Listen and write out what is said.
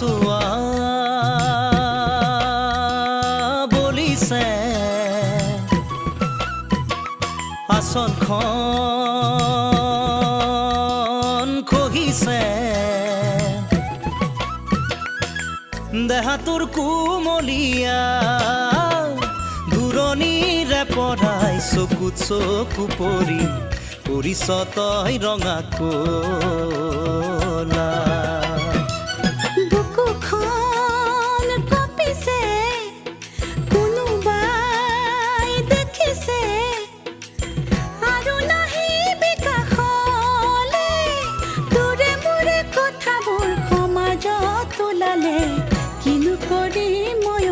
চোৱা বলিছে আসনখন খহিছে দেহাটোৰ কুমলীয়া দূৰণিৰে পৰাই চকুত চকু পৰি পৰিছ তই ৰঙা কলা বুকুখন কঁপিছে কোনোবাই দেখিছে আৰু নাহিবি কাষলৈ তোৰে মোৰে কথাবোৰ সমাজত ওলালে কিনো কৰিম মই